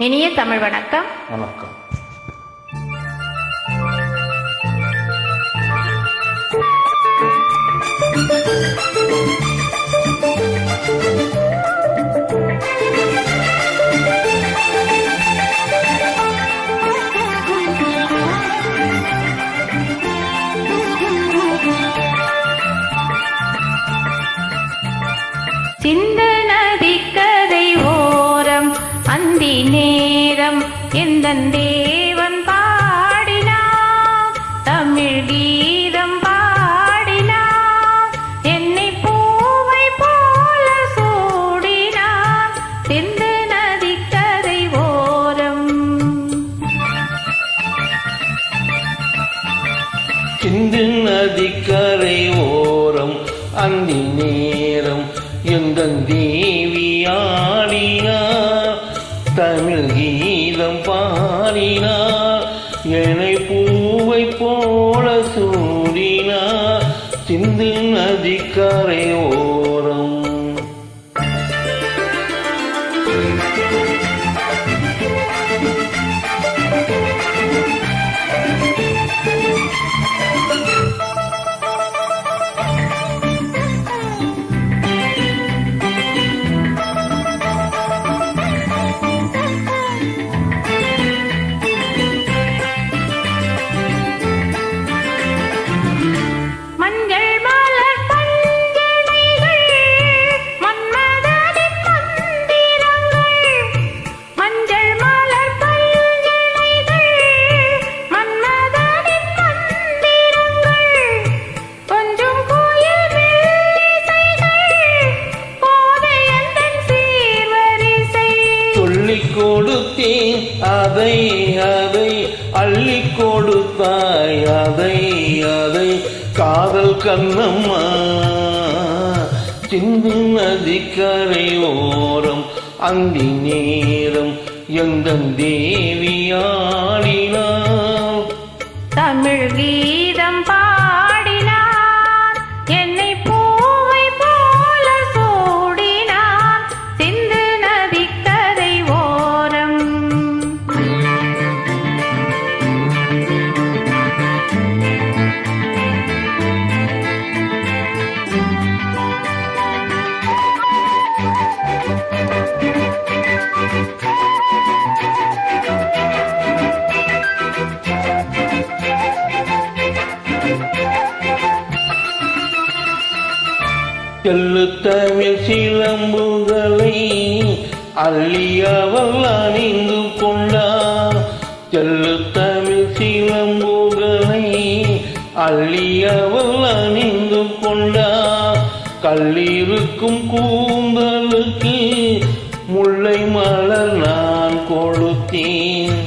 இனிய தமிழ் வணக்கம். வணக்கம். சிந்து நதிக்கரை ஓரம் அந்தி நேரம் எந்தன் தேவன் பாடினார், தமிழ் கீதம் பாடினார், என்னை பூவை போல சூடினார். சிந்து நதிக்கரை ஓரம், சிந்து நதிக்கரை ஓரம் அந்தி நேரம் எந்தன் தேவியாடினார், தமிழ் கீதம் பாடினார், என்னை பூவை போல சூடினார். சிந்து நதிக்கரை ஓரம், கொடுத்தேன் அதை அதை அள்ளி கொடுத்தாய், அதை அதை காதல் கண்ணம்மா. சிந்து நதிக்கரை ஓரம் அந்தி நேரம் எந்தன் தேவியாடினார், தமிழ் கீதம் பாடினார், என்னை பூவை போல சூடினார். சிந்து நதிக்கரை ஓரம், செல்லு தமிழ் சிலம்புகளை அள்ளி அவள் அணிந்து கொண்டார், செல்லு தமிழ் சிலம்புகளை அள்ளி அவள் அணிந்து கொண்டார். கல்லிருக்கும் கூந்தலுக்கு முல்லை மலர் நான் கொடுத்தேன்,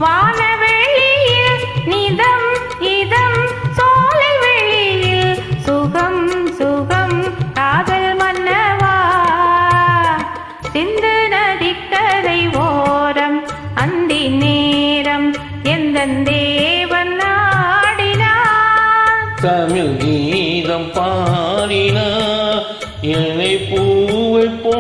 வானவெளியில் நிதம் இதம் சோலை வெளியில் சுகம் சுகம் காதல் மன்னவா. சிந்து நதிக்கரை ஓரம் அந்தி நேரம் எந்தன் தேவன் நாடினார், தமிழ் கீதம் பாடினார், என்னை பூவை போ